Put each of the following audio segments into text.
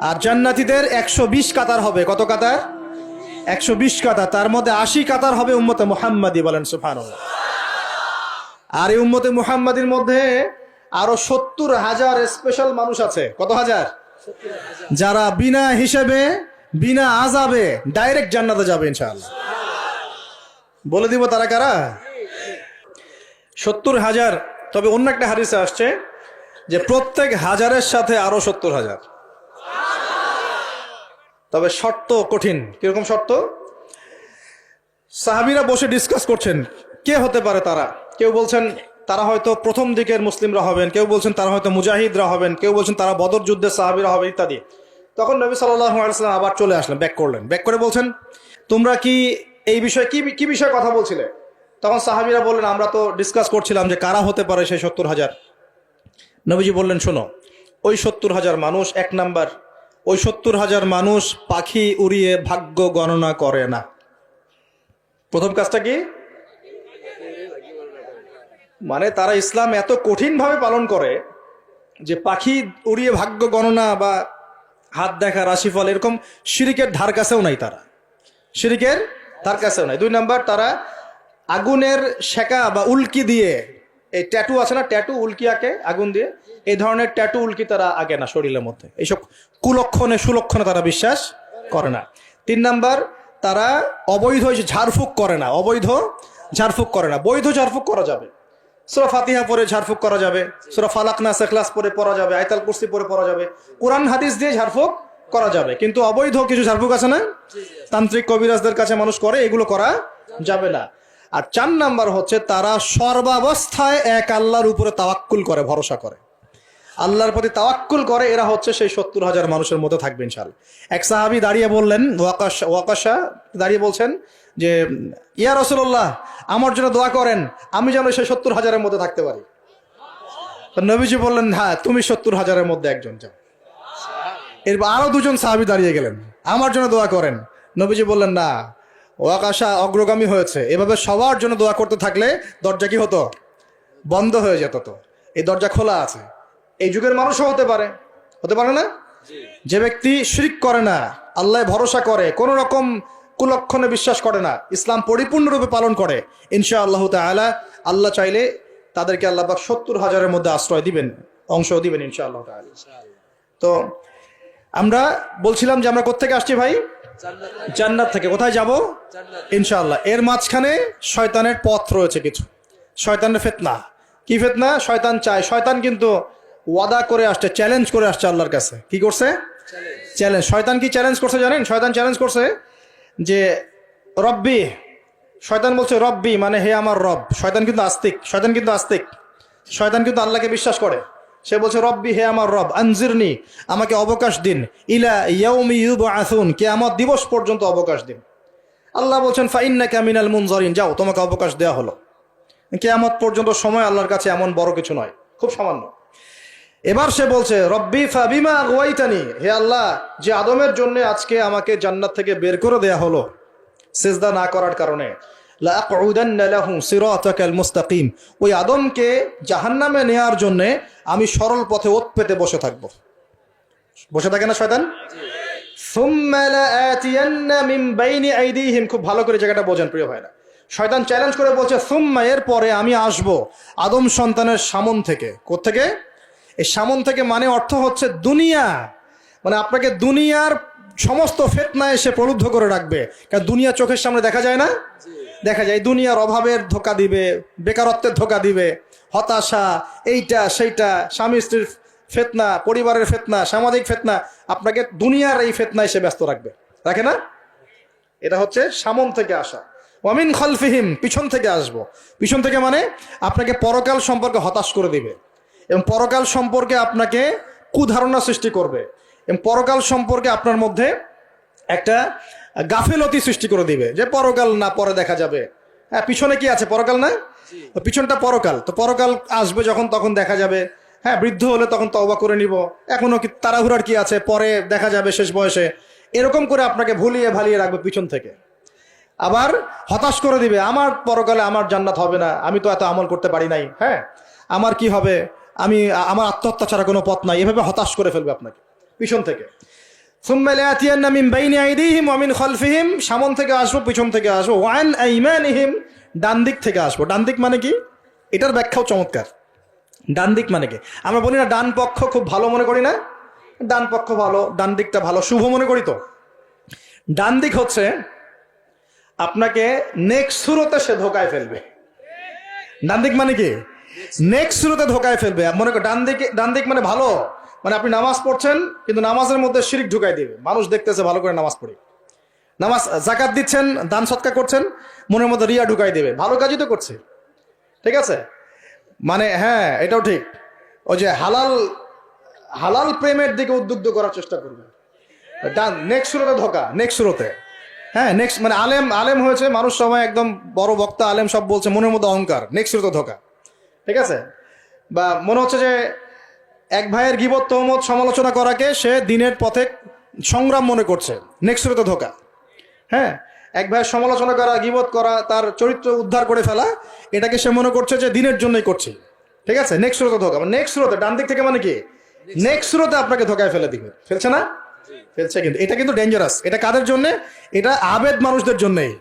আর জান্নাতীদের 120 কাতার হবে। কত কাতার? 120 কাতার। তার মধ্যে 80 কাতার হবে উম্মতে মুহাম্মাদি, বলেন সুবহানাল্লাহ। আর এই উম্মতে মুহাম্মাদির মধ্যে আরো 70,000 স্পেশাল মানুষ আছে। কত হাজার? যারা বিনা হিসেবে বিনা আযাবে ডাইরেক্ট জান্নাতে যাবে ইনশাআল্লাহ। বলে দিব তারা কারা? 70,000। তবে অন্য একটা হাদিসে আসছে যে প্রত্যেক হাজারের সাথে আরো 70,000। তবে শর্ত কঠিন। কিরকম শর্ত? সাহাবীরা বসে ডিসকাস করছেন কে হতে পারে তারা। কেউ বলছেন তারা হয়তো প্রথম দিকের মুসলিমরা হবেন, কেউ বলছেন তারা হয়তো মুজাহিদরা হবেন, কেউ বলছেন তারা বদর যুদ্ধের সাহাবীরা হবে ইত্যাদি। তখন নবী সাল্লাল্লাহু আলাইহি ওয়াসাল্লাম আবার চলে আসলেন, ব্যাক করলেন। ব্যাক করে বলছেন তোমরা কি এই বিষয়ে কি বিষয়ে কথা বলছিলে? তখন সাহাবীরা বললেন আমরা তো ডিসকাস করছিলাম যে কারা হতে পারে সেই 70,000। নবীজি বললেন শোনো, ওই 70,000 মানুষ, এক নাম্বার, ওই 70,000 মানুষ পাখি উড়িয়ে ভাগ্য গণনা করে না। প্রথম কাজটা কি? মানে তারা ইসলাম এত কঠিন ভাবে পালন করে যে পাখি উড়িয়ে ভাগ্য গণনা বা হাত দেখা, রাশিফল, এরকম শিরিকের ধার কাছেও নাই। তারা শিরিকের ধার কাছেও নাই। 2 নাম্বার, তারা আগুনের শেকা বা উল্কি দিয়ে, এই ট্যাটু আছে না, ট্যাটু উল্কি আঁকে আগুন দিয়ে, এই ধরনের ট্যাটু উল্কি তারা আঁকে না শরীরের মধ্যে। এইসব কুলক্ষণে সুলক্ষণে তারা বিশ্বাস করে না। 3 নাম্বার, তারা অবৈধ ঝাড়ফুঁক করে না। অবৈধ ঝাড়ফুঁক করে না। বৈধ ঝাড়ফুঁক করা যাবে। সূরা ফাতিহা পড়ে ঝাড়ফুঁক করা যাবে, সূরা ফালাক নাস ইখলাস পড়ে পড়া যাবে, আয়াতুল কুরসি পড়ে পড়া যাবে, কোরআন হাদিস দিয়ে ঝাড়ফুঁক করা যাবে। কিন্তু অবৈধ কিছু ঝাড়ফুঁক আছে না, তান্ত্রিক কবিরাজদের কাছে মানুষ করে, এগুলো করা যাবে না। আর 4 নাম্বার হচ্ছে তারা সর্বাবস্থায় এক আল্লাহর উপরে তাওয়াক্কুল করে, ভরসা করে, আল্লাহর প্রতি তাওয়াক্কুল করে। এরা হচ্ছে সেই 70,000 মানুষের মধ্যে থাকবে ইনশাআল্লাহ। এক সাহাবী দাঁড়িয়ে বললেন, ওয়াকাশা দাঁড়িয়ে বলছেন যে ইয়া রাসূলুল্লাহ, আমার জন্য দোয়া করেন, আমি যেন সেই 70,000-এর মধ্যে থাকতে পারি। নবীজি বললেন হ্যাঁ, তুমি 70,000-এর মধ্যে একজন যাও। এরপর আরো 2 জন সাহাবী দাঁড়িয়ে গেলেন, আমার জন্য দোয়া করেন। নবীজি বললেন না, ওয়াকাশা অগ্রগামী হয়েছে। এভাবে সবার জন্য দোয়া করতে থাকলে দরজা কি হতো? বন্ধ হয়ে যেত। তো এই দরজা খোলা আছে। এই যুগের মানুষও হতে পারে, হতে পারে না? যে ব্যক্তি শিরক করে না, আল্লাহ ভরসা করে, কোন রকম কুলক্ষণে বিশ্বাস করে না, ইসলাম পরিপূর্ণরূপে পালন করে, ইনশাআল্লাহ তাআলা আল্লাহ চাইলে তাদেরকে আল্লাহ পাক 70,000-এর মধ্যে আশ্রয় দিবেন, অংশ দিবেন ইনশাআল্লাহ তাআলা। তো আমরা বলছিলাম যে আমরা কোত্থেকে আসছি ভাই? জান্নাত থেকে। কোথায় যাব? ইনশাআল্লাহ। এর মাঝখানে শয়তানের পথ রয়েছে কিছু, শয়তানের ফিতনা। কি ফিতনা? শয়তান চায়, শয়তান কিন্তু ওয়াদা করে আসছে, চ্যালেঞ্জ করে আসছে আল্লাহর কাছে। কি করছে? চ্যালেঞ্জ। শয়তান কি চ্যালেঞ্জ করছে জানেন? শয়তান চ্যালেঞ্জ করছে যে রব্বি, শয়তান বলছে রব্বি মানে হে আমার রব। শয়তান কিন্তু আস্তিক, শয়তান কিন্তু আল্লাহকে বিশ্বাস করে। সে বলছে রব্বি, হে আমার রব, আনজিরনি, আমাকে অবকাশ দিন, ইলা ইয়াউমি ইউবআসুন, কিয়ামত দিবস পর্যন্ত অবকাশ দিন। আল্লাহ বলছেন ফাইন্নাকা মিনাল মুনজারিন, যাও, তোমাকে অবকাশ দেওয়া হলো। কিয়ামত পর্যন্ত সময় আল্লাহর কাছে এমন বড় কিছু নয়, খুব সামান্য। এবার সে বলছে রব্বি ফাবিমা আগওয়াইতানি, হে আল্লাহ, যে আদমের জন্য আজকে আমাকে জান্নাত থেকে বের করে দেয়া হলো সিজদা না করার কারণে, লা আকুদান্না লাহু সিরাতাকাল মুস্তাকিম, ওই আদমকে জাহান্নামে নেয়ার জন্য আমি সরল পথে ওত পেতে বসে থাকবো। বসে থাকে না শয়তান? সুম্মা লাআতিয়ান্না মিন বাইনি আইদিহিম, খুব ভালো করে জায়গাটা বোঝেন প্রিয় ভাইরা। শয়তান চ্যালেঞ্জ করে বলছে সুম্মা, এর পরে আমি আসব আদম সন্তানের সামন থেকে। কোত্থেকে? এই সামন থেকে মানে অর্থ হচ্ছে দুনিয়া, মানে আপনাকে দুনিয়ার সমস্ত ফিতনায় এসে প্রলুব্ধ করে রাখবে। কারণ দুনিয়া চোখের সামনে দেখা যায় না, দেখা যায়। দুনিয়ার অভাবের ধোকা দিবে, বেকারত্বের ধোকা দিবে, হতাশা, এইটা সেইটা, স্বামী স্ত্রীর ফিতনা, পরিবারের ফিতনা, সামাজিক ফিতনা, আপনাকে দুনিয়ার এই ফিতনায় এসে ব্যস্ত রাখবে, রাখে না? এটা হচ্ছে সামন থেকে আসা। ওয়ামিন খালফিহিম, পিছন থেকে আসবো। পিছন থেকে মানে আপনাকে পরকাল সম্পর্কে হতাশ করে দিবে, এবং পরকাল সম্পর্কে আপনাকে কুধারণা সৃষ্টি করবে, এবং পরকাল সম্পর্কে আপনার মধ্যে একটা গাফিলতি সৃষ্টি করে দিবে যে পরকাল না, পরে দেখা যাবে। হ্যাঁ, পিছনে কি আছে? পরকাল না? পিছনটা পরকাল। তো পরকাল আসবে যখন, তখন দেখা যাবে। হ্যাঁ, বৃদ্ধ হলে তখন তওবা করে নিব, এখনো কি তাড়াহুড়ার কি আছে, পরে দেখা যাবে শেষ বয়সে। এরকম করে আপনাকে ভুলিয়ে ভালিয়ে রাখবে পিছন থেকে। আবার হতাশ করে দিবে, আমার পরকালে আমার জান্নাত হবে না, আমি তো এত আমল করতে পারি নাই, হ্যাঁ, আমার কি হবে, আমার আত্মহত্যা ছাড়া কোনো পথ নাই, এভাবে হতাশ করে ফেলবে আপনাকে পিছন থেকে। সুম্মা লায়াতিয়ান্না মিন বাইনি আইদিহিম ওয়া মিন খালফিহিম, সামন থেকে আসবো, পিছন থেকে আসবো, ওয়া আন আইমানিহিম, ডান দিক থেকে আসবো। ডান দিক মানে কি? এটার ব্যাখ্যাও চমৎকার। ডান দিক মানে কি? আমরা বলি না ডান পক্ষ খুব ভালো মনে করি না? ডান পক্ষ ভালো, ডান দিকটা ভালো, শুভ মনে করি তো। ডান দিক হচ্ছে আপনাকে নেক্সট সুরতে সে ধোকায় ফেলবে। ডান দিক মানে কি? নেক্সট সুরতে ধোকায় ফেলবে। মনে কর ডান দিক মানে ভালো, মানে আপনি নামাজ পড়ছেন কিন্তু নামাজের মধ্যে শিরিক ঢুকাই দিবে। মানুষ দেখতেছে ভালো করে নামাজ পড়ি, নামাজ জাকাত দিচ্ছেন, দান সৎকার করছেন, মনের মধ্যে রিয়া ঢুকাই দেবে। ভালো কাজই তো করছে, ঠিক আছে? মানে হ্যাঁ, এটাও ঠিক। ওই যে হালাল প্রেমের দিকে উদ্বুদ্ধ করার চেষ্টা করবে। ডান নেক্সট সুরতে ধোকা, নেক্সট সুরতে। হ্যাঁ, নেক্সট মানে আলেম হয়েছে মানুষ, সময় একদম বড় বক্তা আলেম সব বলছে, মনের মধ্যে অহংকার, নেক্সট সুরতে ধোকা, ঠিক আছে? বা মনে হচ্ছে যে এক ভাইয়ের গীবত তহমত সমালোচনা করাকে সে দিনের পথে সংগ্রাম মনে করছে, নেক্সট সুরতে ধোকা। হ্যাঁ, এক ভাইয়ের সমালোচনা করা, গীবত করা, তার চরিত্র উদ্ধার করে ফেলা, এটাকে সে মনে করছে যে দিনের জন্যই করছে, ঠিক আছে? নেক্সট সুরতে ধোকা, নেক্সট সুরতে, ডান দিক থেকে মানে কি? নেক্সট সুরতে আপনাকে ধোকায় ফেলে দিবে। ফেলছে না? ফেলছে। কিন্তু এটা কিন্তু ডেঞ্জারাস। এটা কাদের জন্য? এটা আবেদ মানুষদের জন্যই,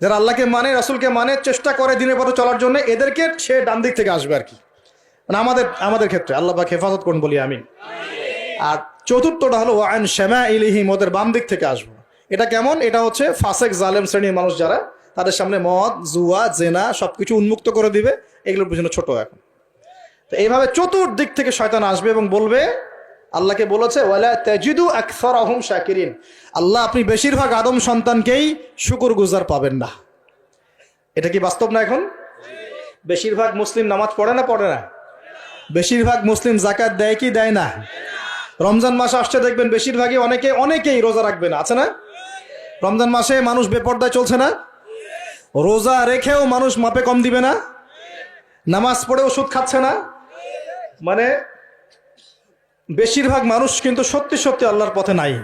যারা আল্লাহকে মানে, রাসূলকে মানে, চেষ্টা করে দিনের পথে চলার জন্য, এদেরকে সে ডান দিক থেকে আসবে আর কি। মানে আমাদের ক্ষেত্রে আল্লাহ পাক হেফাজত করুন বলি আমিন। আর চতুর্থটা হলো ওয়ান শামাইলিহিম, ওদের বাম দিক থেকে আসবো। এটা কেমন? এটা হচ্ছে ফাসেক জালেম শ্রেণীর মানুষ যারা, তাদের সামনে মদ, জুয়া, জেনা সবকিছু উন্মুক্ত করে দিবে। এগুলোর পিছনে ছোট এখন। তো এইভাবে চতুর্দিক থেকে শয়তান আসবে এবং বলবে, আল্লাহকে বলেছে ওয়ালা তাজিদু আকসারাহুম শাকিরিন, আল্লাহ আপনি বেশিরভাগ আদম সন্তানকেই শুকরগুজার পাবেন না। এটা কি বাস্তব না? এখন বেশিরভাগ মুসলিম নামাজ পড়ে না? পড়ে না? বেশিরভাগ মুসলিম যাকাত দেয় কি দেয় না? রমজান মাস আসছে দেখবেন বেশিরভাগই অনেকেই রোজা রাখবে না, আছে না? রমজান মাসে মানুষ বেপরদায় চলছে না? রোজা রেখেও মানুষ মাপে কম দিবে না? নামাজ পড়েও সুদ খাচ্ছে না? মানে বেশিরভাগ মানুষ কিন্তু সত্যি সত্যি আল্লাহর পথে নাই।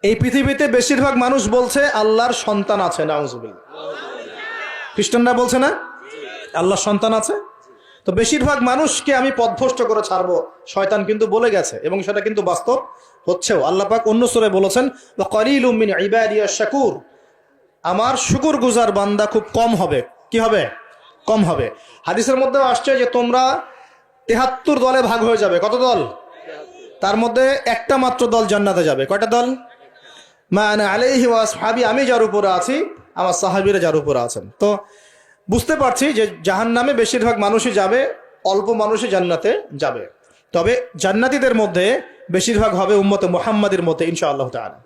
এই পৃথিবীতে বেশিরভাগ মানুষ বলছে আল্লাহর সন্তান আছে, নাউজুবিল্লাহ। খ্রিস্টানরা বলছে না আল্লাহর সন্তান আছে? তো বেশিরভাগ মানুষকে আমি পথভ্রষ্ট করে ছাড়বো, শয়তান কিন্তু বলে গেছে, এবং সেটা কিন্তু বাস্তব হচ্ছেও। আল্লাহ পাক অন্য সূরায় বলেছেন ওয়া কালিলুম মিন ইবাদিয়াশ শাকুর, আমার শুকরগুজার বান্দা খুব কম হবে। কি হবে? কম হবে। হাদিসের মধ্যে আসছে যে তোমরা ৭৩ দলে ভাগ হয়ে যাবে। কত দল? তার মধ্যে একটা মাত্র দল জান্নাতে যাবে। কয়টা দল? মা আনা আলাইহি ওয়া আসহাবি, আমি যার উপরে আছি, আমার সাহাবীরা যার উপরে আছেন। তো বুঝতে পারছি যে জাহান্নামে বেশিরভাগ মানুষই যাবে, অল্প মানুষই জান্নাতে যাবে। তবে জান্নাতীদের মধ্যে বেশিরভাগ হবে উম্মতে মুহাম্মাদের মতে ইনশাআল্লাহ তাআলা।